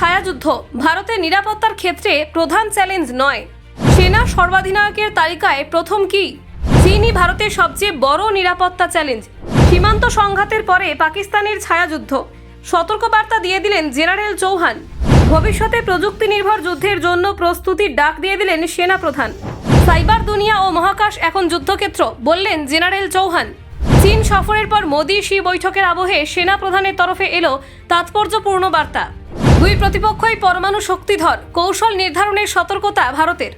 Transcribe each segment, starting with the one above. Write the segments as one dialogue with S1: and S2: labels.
S1: ছায়াযুদ্ধ ভারতের নিরাপত্তার ক্ষেত্রে প্রধান চ্যালেঞ্জ নয়। সেনা সর্বাধিনায়কের তালিকায় প্রথম কি? চীনই ভারতের সবচেয়ে বড় নিরাপত্তা চ্যালেঞ্জ। সীমান্ত সংঘাতের পরে পাকিস্তানের ছায়াযুদ্ধ, সতর্কবার্তা দিয়ে দিলেন জেনারেল চৌহান। ভবিষ্যতে প্রযুক্তি নির্ভর যুদ্ধের জন্য প্রস্তুতির ডাক দিয়ে দিলেন সেনা প্রধান। সাইবার দুনিয়া ও মহাকাশ এখন যুদ্ধক্ষেত্র, বললেন জেনারেল চৌহান। চীন সফরের পর মোদি শি বৈঠকের আবহে সেনা প্রধানের তরফে এলো তাৎপর্যপূর্ণ বার্তা। দুই প্রতিপক্ষই পরমাণু শক্তিধর, কৌশল নির্ধারণের সতর্কতা ভারতের।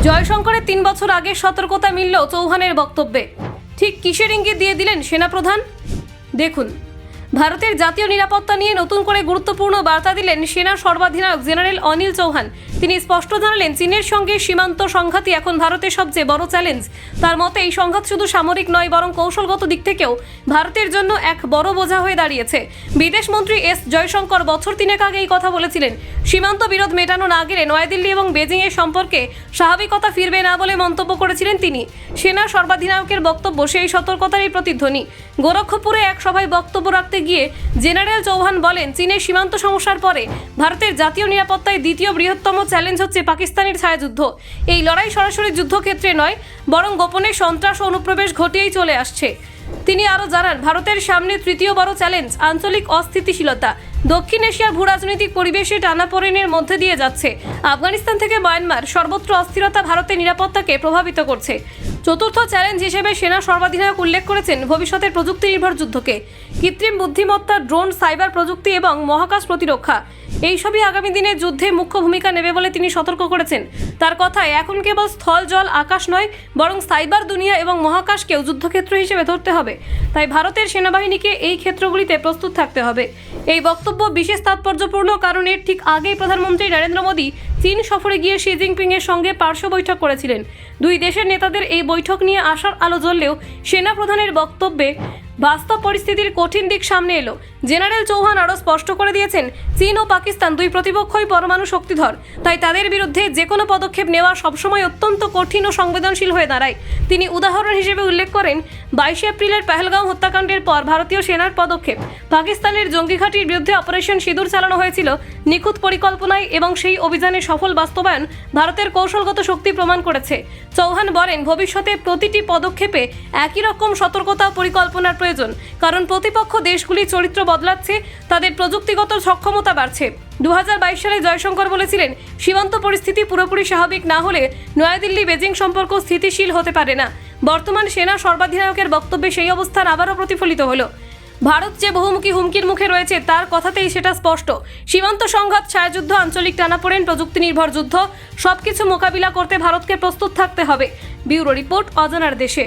S1: জয়শঙ্করের 3 বছর আগে সতর্কতা মিলল চৌহানের বক্তব্যে। ঠিক কিসের ইঙ্গিত দিয়ে দিলেন সেনাপ্রধান? দেখুন, ভারতের জাতীয় নিরাপত্তা নিয়ে নতুন করে গুরুত্বপূর্ণ বার্তা দিলেন সেনা সর্বাধিনায়ক জেনারেল অনিল চৌহান। তিনি স্পষ্ট জানালেন, চীনের সঙ্গে সীমান্ত সংঘাতই এখন ভারতের সবচেয়ে বড় চ্যালেঞ্জ। তার মতে এই সংঘাত শুধু সামরিক নয়, বরং কৌশলগত দিক থেকেও ভারতের জন্য এক বড় বোঝা হয়ে দাঁড়িয়েছে। বিদেশমন্ত্রী এস জয়শঙ্কর বছর 3 আগে এই কথা বলেছিলেন। সীমান্ত বিরোধ মেটানো না গেলে নয়াদিল্লি এবং বেজিংয়ের সম্পর্কে স্বাভাবিকতা ফিরবে না বলে মন্তব্য করেছিলেন তিনি। সেনা সর্বাধিনায়কের বক্তব্য সেই সতর্কতারই প্রতিধ্বনি। গোরক্ষপুরে এক সভায় বক্তব্য রাখতে গিয়ে জেনারেল চৌহান বলেন, চীনের সীমান্ত সমস্যার পরে ভারতের জাতীয় নিরাপত্তায় দ্বিতীয় বৃহত্তম চ্যালেঞ্জ হচ্ছে পাকিস্তানের ছায়াযুদ্ধ। এই লড়াই সরাসরি যুদ্ধক্ষেত্রে নয়, বরং গোপনে সন্ত্রাস ও অনুপ্রবেশ ঘটিয়েই চলে আসছে। তিনি আরও জানান, ভারতের সামনে তৃতীয় বড় চ্যালেঞ্জ আঞ্চলিক অস্থিতিশীলতা। দক্ষিণ এশিয়ার ভূরাজনৈতিক পরিবেশে টানাপোড়েনের মধ্যে দিয়ে যাচ্ছে। আফগানিস্তান থেকে মায়ানমার, সর্বত্র অস্থিরতা ভারতের নিরাপত্তাকে প্রভাবিত করছে। চতুর্থ চ্যালেঞ্জ হিসেবে সেনা সর্বাধিনায়ক উল্লেখ করেছেন ভবিষ্যতের প্রযুক্তি নির্ভর যুদ্ধকে। কৃত্রিম বুদ্ধিমত্তা, ড্রোন, সাইবার প্রযুক্তি এবং মহাকাশ প্রতিরক্ষা এইসবই আগামী দিনে যুদ্ধে মুখ্য ভূমিকা নেবে বলে তিনি সতর্ক করেছেন। তার কথায়, এখন কেবল স্থল, জল, আকাশ নয়, বরং সাইবার দুনিয়া এবং মহাকাশকেও যুদ্ধক্ষেত্র হিসেবে ধরতে হবে। তাই ভারতের সেনাবাহিনীকে এই ক্ষেত্রগুলিতে প্রস্তুত থাকতে হবে। এই বক্তব্য বিশেষ তাৎপর্যপূর্ণ, কারণ এর ঠিক আগেই প্রধানমন্ত্রী নরেন্দ্র মোদী চীন সফরে গিয়ে শি জিনপিংয়ের সঙ্গে পার্শ্ব বৈঠক করেছিলেন। দুই দেশের নেতাদের এই বৈঠক নিয়ে আশার আলো জ্বললেও সেনা প্রধানের বক্তব্যে বাস্তব পরিস্থিতির কঠিন দিক সামনে এলো। জেনারেল চৌহান আরও স্পষ্ট করে দিয়েছেন, চীন ও পাকিস্তান দুই প্রতিপক্ষই পরমাণু শক্তিধর। তাই তাদের বিরুদ্ধে যে কোনো পদক্ষেপ নেওয়া সবসময় অত্যন্ত কঠিন ও সংবেদনশীল হয়ে দাঁড়ায়। তিনি উদাহরণ হিসেবে উল্লেখ করেন, 22 এপ্রিলের পেহেলগাঁও হত্যাকাণ্ডের পর ভারতীয় সেনার পদক্ষেপ। পাকিস্তানের জঙ্গি ঘাঁটির বিরুদ্ধে অপারেশন সিঁদুর চালানো হয়েছিল নিখুঁত পরিকল্পনায়, এবং সেই অভিযানের সফল বাস্তবায়ন ভারতের কৌশলগত শক্তি প্রমাণ করেছে। চৌহান বলেন, ভবিষ্যতে প্রতিটি পদক্ষেপে একই রকম সতর্কতা ও পরিকল্পনার প্রয়োজন, কারণ প্রতিপক্ষ দেশগুলি চরিত্র বদলাচ্ছে, তাদের প্রযুক্তিগত সক্ষমতা বাড়ছে। 2022 সালে জয়শঙ্কর বলেছিলেন, সীমান্ত পরিস্থিতি পুরোপুরি স্বাভাবিক না হলে নয়াদিল্লি বেজিং সম্পর্ক স্থিতিশীল হতে পারে না। বর্তমান সেনা সর্বাধিনায়কের বক্তব্যে সেই অবস্থান আবারও প্রতিফলিত হলো। ভারত যে বহুমুখী হুমকির মুখে রয়েছে তার কথাতেই সেটা স্পষ্ট। সীমান্ত সংঘাত, ছায়াযুদ্ধ, আঞ্চলিক টানাপোড়েন, প্রযুক্তি নির্ভর যুদ্ধ, সবকিছু মোকাবিলা করতে ভারতকে প্রস্তুত থাকতে হবে। ব্যুরো রিপোর্ট, অজানার দেশে।